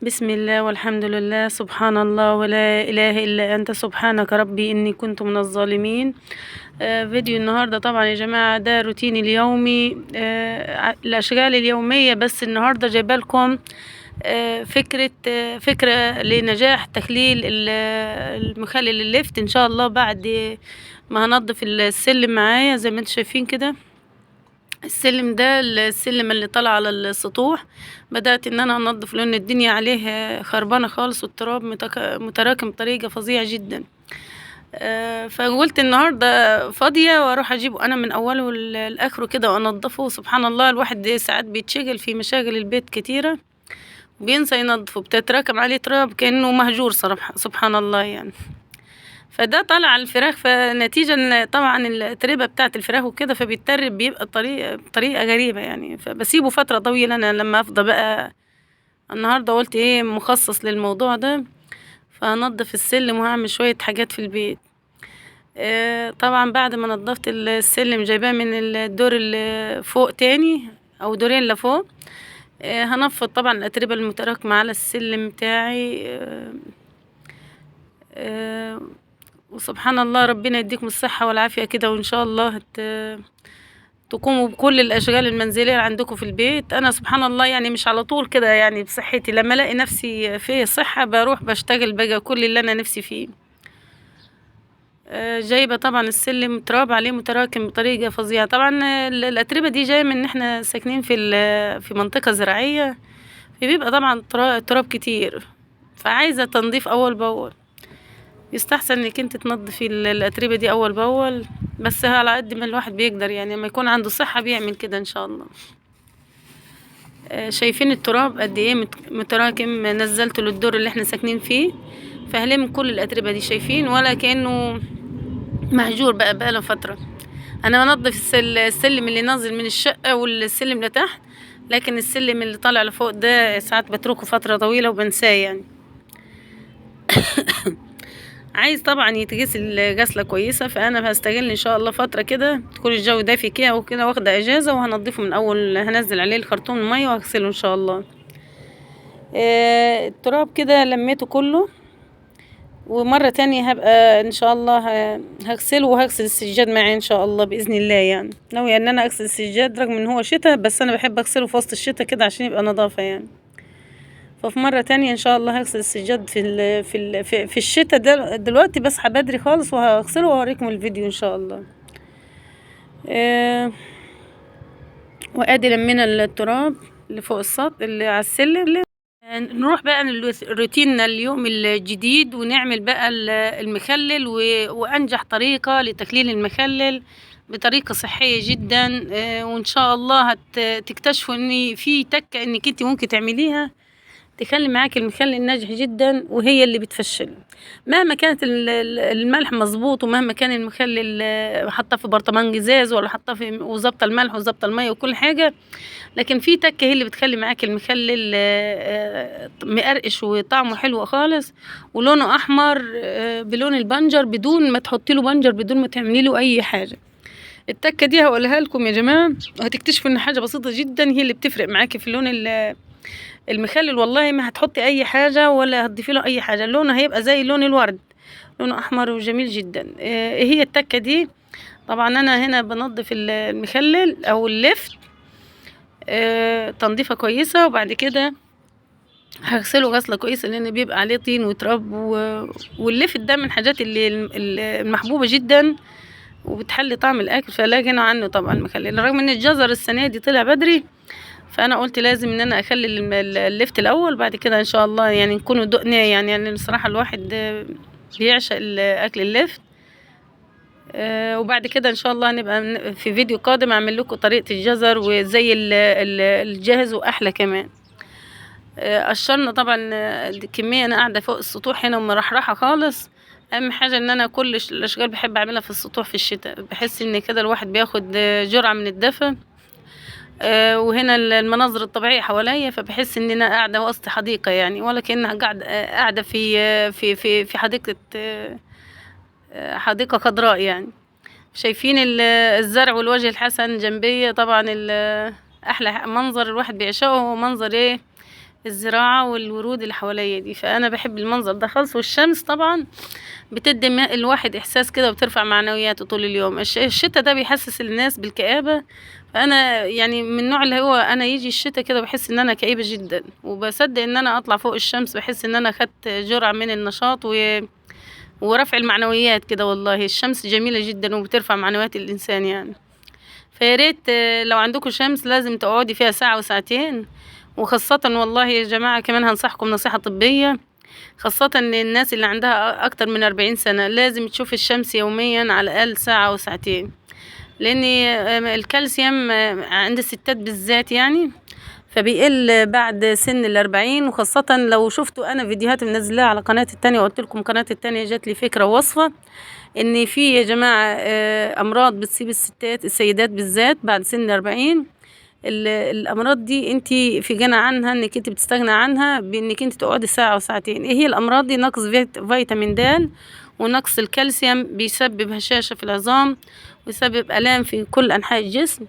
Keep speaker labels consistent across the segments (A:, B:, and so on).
A: بسم الله والحمد لله، سبحان الله ولا إله إلا أنت، سبحانك ربي إني كنت من الظالمين. فيديو النهاردة طبعا يا جماعة ده روتيني اليومي، الأشغال اليومية. بس النهاردة جايبالكم فكرة لنجاح تخليل المخلل الليفت إن شاء الله بعد ما هنضف السلم معايا زي ما انتم شايفين كده. السلم ده السلم اللي طلع على السطوح، بدأت ان انا انضف لان الدنيا عليه خربانة خالص والتراب متراكم بطريقة فظيعة جدا. فقلت النهاردة فاضية واروح اجيبه انا من اوله لاخره كده وانضفه. سبحان الله، الواحد ساعات بيتشغل في مشاغل البيت كتيرة وبينسى ينضفه، بتتراكم عليه تراب كأنه مهجور صراحة. سبحان الله يعني. فده طلع على الفراخ، فنتيجة ان طبعا التربة بتاعة الفراخ وكده فبيترب، بيبقى بطريقة غريبة يعني. فبسيبه فترة طويلة انا لما افضى بقى. النهاردة قلت ايه مخصص للموضوع ده، فهنضف السلم وهعمل شوية حاجات في البيت. طبعا بعد ما نضفت السلم جايباه من الدور اللي فوق تاني او دورين لفوق. هنفض طبعا الاتربة المتراكمة على السلم بتاعي. وسبحان الله، ربنا يديكم الصحة والعافية كده، وإن شاء الله تقوموا بكل الأشغال المنزلية اللي عندكم في البيت. أنا سبحان الله يعني مش على طول كده يعني بصحتي، لما ألاقي نفسي فيه صحة بروح بشتغل بقى كل اللي أنا نفسي فيه. جايبة طبعا السلم تراب عليه متراكم بطريقة فظيعة. طبعا الأتربة دي جاية من إن احنا ساكنين في منطقة زراعية، فبيبقى طبعا تراب كتير، فعايزة تنظيف أول بأول. يستحسن انك انت تنظفي الاتربه دي اول باول، بس على قد ما الواحد بيقدر يعني، لما يكون عنده صحه بيعمل كده ان شاء الله. شايفين التراب قد ايه متراكم، نزلته للدور اللي احنا ساكنين فيه، فهلم كل الاتربه دي شايفين، ولا كانه مهجور بقى له فتره. انا بنظف السلم اللي نازل من الشقه والسلم لتحت، لكن السلم اللي طالع لفوق ده ساعات بتركه فتره طويله وبنساه يعني. عايز طبعا يتغسل غسله كويسه، فانا هستغل ان شاء الله فتره كده تكون الجو دافي كده وكده، واخده اجازه، وهنضيفه من اول، هنزل عليه الخرطوم الميه وهغسله ان شاء الله. التراب كده لميته كله، ومره تانية هبقى ان شاء الله هغسله وهغسل السجاد معي ان شاء الله باذن الله. يعني ناويه ان انا اغسل السجاد رغم ان هو شتاء، بس انا بحب اغسله في وسط الشتاء كده عشان يبقى نظافه يعني. ففي مرة تانية ان شاء الله هغسل السجاد في الشتاء ده دلوقتي، بصحى بدري خالص وهغسله واوريكم الفيديو ان شاء الله. وادي لمينا التراب اللي فوق السطح اللي على السلم. نروح بقى روتيننا اليوم الجديد ونعمل بقى المخلل، وانجح طريقة لتخليل المخلل بطريقة صحية جدا. وان شاء الله هتكتشفوا ان في تكة انك انت ممكن تعمليها تخلي معاك المخلل ناجح جدا، وهي اللي بتفشل. مهما كانت الملح مظبوط، ومهما كان المخلل حاطاه في برطمان جزاز ولا حاطاه في وظبط الملح وظبط الميه وكل حاجه، لكن في تكه هي اللي بتخلي معاك المخلل مقرقش وطعمه حلو خالص ولونه احمر بلون البنجر، بدون ما تحطي له بنجر، بدون ما تعملي له اي حاجه. التكه دي هقولها لكم يا جماعه، وهتكتشفوا ان حاجه بسيطه جدا هي اللي بتفرق معاكي في لون المخلل. والله ما هتحطي اي حاجه ولا هتضيفي له اي حاجه، لونه هيبقى زي لون الورد، لونه احمر وجميل جدا. هي التكه دي. طبعا انا هنا بنضف المخلل او اللفت تنظيفه كويسه، وبعد كده هغسله غسله كويسه لان بيبقى عليه طين وتراب. واللفت ده من الحاجات اللي المحبوبه جدا وبتحلي طعم الاكل، فلا غنى عنه طبعا المخلل. رغم ان الجزر السنه دي طلع بدري، فانا قلت لازم ان انا اخلي اللفت الاول، بعد كده ان شاء الله يعني نكونوا دقناه يعني الصراحه الواحد بيعشق الاكل اللفت. وبعد كده ان شاء الله نبقى في فيديو قادم اعمل لكم طريقه الجزر وزي الجاهز واحلى كمان. قشرنا طبعا كميه، انا قاعده فوق السطوح هنا ومرحرحه خالص. اهم حاجه ان انا كل الاشغال بحب اعملها في السطوح في الشتاء، بحس ان كده الواحد بياخد جرعه من الدفء. وهنا المناظر الطبيعية حواليا، فبحس ان انا قاعدة وسط حديقة يعني، ولا كأنها قاعدة في حديقة، حديقة خضراء يعني. شايفين الزرع والوجه الحسن جنبية. طبعا احلى منظر الواحد بيعشقه هو منظر ايه، الزراعة والورود اللي حواليا دي، فانا بحب المنظر ده خالص. والشمس طبعا بتدي الواحد احساس كده وبترفع معنوياته طول اليوم. الشتا ده بيحسس الناس بالكآبة، فانا يعني من النوع اللي هو انا يجي الشتا كده بحس ان انا كئيبة جدا، وبصدق ان انا اطلع فوق الشمس بحس ان انا خدت جرعة من النشاط ورفع المعنويات كده. والله الشمس جميلة جدا وبترفع معنويات الانسان يعني. فيا ريت لو عندكم شمس لازم تقعدي فيها ساعة وساعتين. وخاصة والله يا جماعة كمان هنصحكم نصيحة طبية، خاصة ان الناس اللي عندها اكتر من 40 سنة لازم تشوف الشمس يوميا على الاقل ساعة وساعتين، لان الكالسيوم عند الستات بالذات يعني فبيقل بعد سن 40. وخاصة لو شفتوا انا فيديوهات منزلاها على قناتي التانية، وقلت لكم قناتي التانية جات لي فكرة ووصفة ان في يا جماعة امراض بتصيب السيدات بالذات بعد سن 40. الامراض دي انت في غنى عنها، انك انت بتستغنى عنها بانك انت تقعدي ساعة وساعتين. ايه هي الامراض دي؟ نقص فيتامين د، ونقص الكالسيوم بيسبب هشاشة في العظام ويسبب الام في كل انحاء الجسم.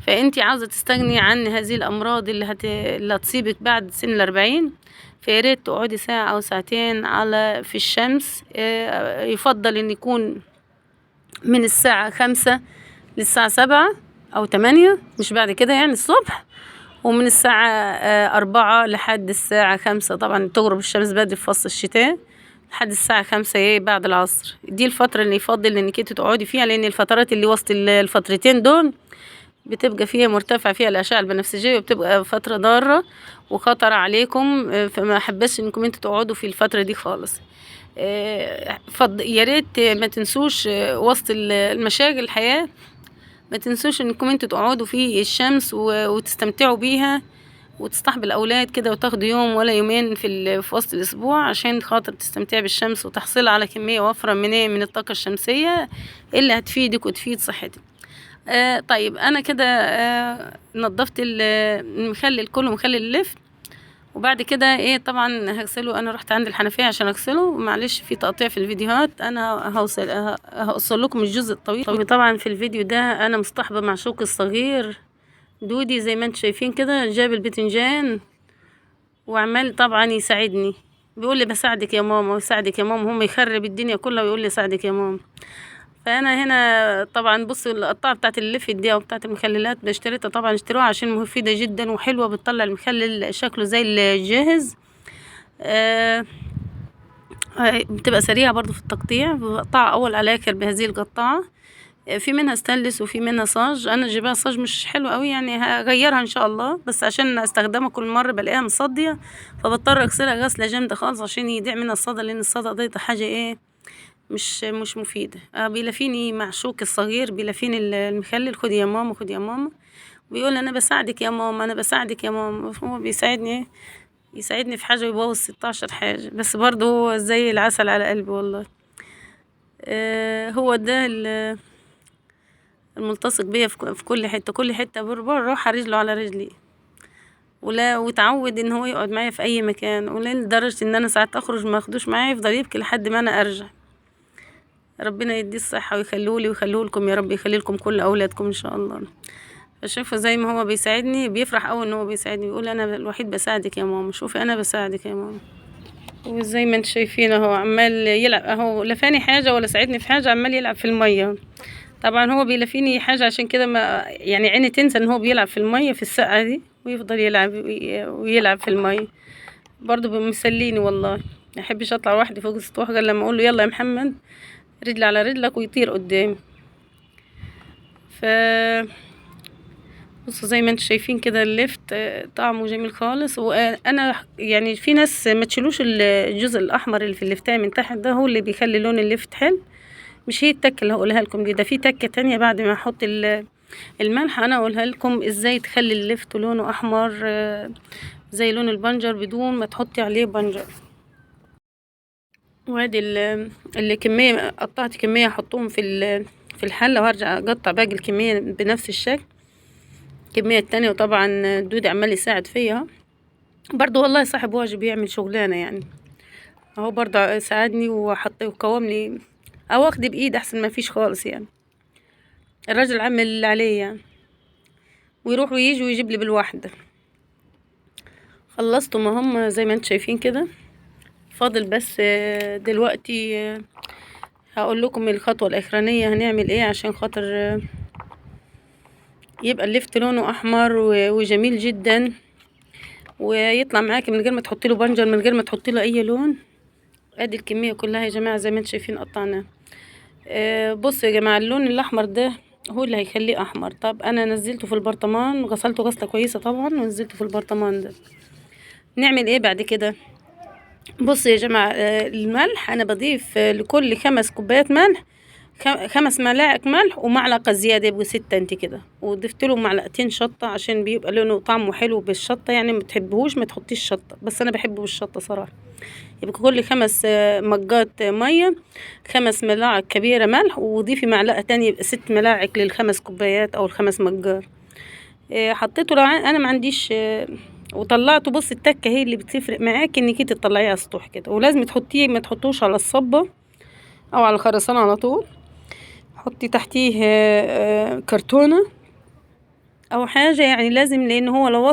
A: فانت عاوزة تستغني عن هذه الامراض اللي هتصيبك بعد سن 40، فياريت تقعدي ساعة او ساعتين في الشمس. يفضل ان يكون من الساعة 5 للساعة 7 أو 8، مش بعد كده يعني الصبح. ومن الساعة 4 لحد الساعة 5، طبعا تغرب الشمس بدري في فصل الشتاء، لحد الساعة 5 بعد العصر. دي الفترة اللي يفضل انك انت تقعدي فيها، لان الفترات اللي وسط الفترتين دول بتبقى فيها مرتفع فيها الأشعة البنفسجية، وبتبقى فترة ضارة وخطر عليكم. فما حبسش انكم انتوا تقعدوا في الفترة دي خالص. يا ريت ما تنسوش وسط المشاغل الحياة ما تنسوش انكم انتوا تقعدوا في الشمس وتستمتعوا بيها، وتصطحبوا الاولاد كده وتاخدوا يوم ولا يومين في وسط الاسبوع عشان خاطر تستمتعي بالشمس وتحصل على كمية وفرة من الطاقة الشمسية اللي هتفيدك وتفيد صحتك. طيب انا كده نظفت المخلل كله، مخلل اللفت. وبعد كده ايه طبعا هغسله. انا رحت عند الحنفيه عشان اغسله، معلش في تقطيع في الفيديوهات، انا هوصل لكم الجزء الطويل. طبعا في الفيديو ده انا مصطحبه مع شوقي الصغير دودي زي ما انتم شايفين كده، جاب البتنجان وعمال طبعا يساعدني، بيقول لي بساعدك يا ماما وساعدك يا ماما، هم يخرب الدنيا كلها ويقول لي ساعدك يا ماما. فانا هنا طبعا بصوا القطاعه بتاعت اللفت دي او بتاعت المخللات اشتريتها، طبعا اشتروها عشان مفيده جدا وحلوه، بتطلع المخلل شكله زي الجاهز. بتبقى سريعه برضو في التقطيع. بقطعها اول على الاخر بهذه القطاعه. في منها ستانلس وفي منها صاج. انا جايباها صاج مش حلو قوي يعني، هغيرها ان شاء الله، بس عشان استخدمها كل مره بلاقيها مصديه فبضطر اغسلها غسله جامده خالص عشان يضيع منها الصدى، لان الصدى ده حاجه ايه مش مفيدة. بيلافيني معشوق الصغير، بيلافيني المخلل، خدي يا ماما خدي يا ماما، بيقول انا بساعدك يا ماما انا بساعدك يا ماما. هو بيساعدني في حاجة ويبوظ 16 حاجة، بس برضه هو زي العسل على قلبي والله. هو ده الملتصق بيا في كل حتة، كل حتة بروح رجله على رجلي، ولا وتعود ان هو يقعد معايا في اي مكان، ولا لدرجة ان انا ساعات اخرج ما اخدوش معايا، يفضل يبكي لحد ما انا ارجع. ربنا يديه الصحة ويخلولي ويخليه لكم يا رب، يخلي لكم كل أولادكم إن شاء الله. فشوفوا زي ما هو بيساعدني، بيفرح أوي إن هو بيساعدني، بيقول أنا الوحيد بساعدك يا ماما، شوفي أنا بساعدك يا ماما. وزي ما انتم شايفين اهو عمال يلعب اهو، لفاني حاجة ولا ساعدني في حاجة، عمال يلعب في المية. طبعا هو بيلفيني حاجة عشان كده ما يعني عيني تنسى إن هو بيلعب في المية في السقعة دي، ويفضل يلعب ويلعب في المية. برضه مسليني والله، ما احبش اطلع لوحدي فوق السطوح غير لما اقول له يلا يا محمد رجل على رجلك ويطير قدامي. ف بصوا زي ما انتم شايفين كده اللفت طعمه جميل خالص. وانا يعني في ناس ما تشيلوش الجزء الاحمر اللي في اللفتايه من تحت ده، هو اللي بيخلي لون اللفت حلو، مش هي التكه اللي هقولها لكم دي، ده في تكه تانية بعد ما احط الملح انا اقولها لكم ازاي تخلي اللفت لونه احمر زي لون البنجر بدون ما تحطي عليه بنجر. وادي اللي كمية قطعت كمية احطهم في الحلة، وهرجع اقطع باقي الكمية بنفس الشكل الكمية التانية. وطبعا دودي عمال يساعد فيها برضو، والله صاحب واجب يعمل شغلانة يعني، اهو برضو ساعدني وحط وقوم لي، او اخد بايد احسن ما فيش خالص يعني. الراجل عمل اللي عليه يعني، ويروح ويجي ويجيب لي بالواحدة. خلصتهم هم زي ما انتم شايفين كده. فاضل بس دلوقتي هقول لكم الخطوة الاخرانية هنعمل ايه عشان خاطر يبقى اللفت لونه احمر وجميل جدا، ويطلع معاكي من غير ما تحطي له بنجر، من غير ما تحطي له اي لون. ادي الكمية كلها يا جماعة زي ما انتم شايفين قطعناه. بصوا يا جماعة، اللون الاحمر ده هو اللي هيخليه احمر. طب انا نزلته في البرطمان، غسلته غسلة كويسة طبعا ونزلته في البرطمان ده. نعمل ايه بعد كده؟ بصوا يا جماعة، الملح انا بضيف لكل 5 كوبايات ملح 5 ملاعق ملح ومعلقة زيادة، يبقوا 6 انت كده. وضفت له معلقتين شطة عشان بيبقى لونه طعمه حلو بالشطة، يعني ما تحبهوش ما تحطيش شطة، بس انا بحبه بالشطة صراحة. يبقى كل 5 مجات مية 5 ملاعق كبيرة ملح، وضيفي معلقة تانية يبقى 6 ملاعق لل5 كوبايات او ال5 مجات. حطيته لو انا ما عنديش وطلعته. بص التكه هي اللي بتفرق معاكي انك انت تطلعيه على السطح كده، ولازم تحطيه ما تحطوش على الصبه او على الخرسانه على طول. حطي تحتيه كرتونه او حاجه، يعني لازم، لان هو لو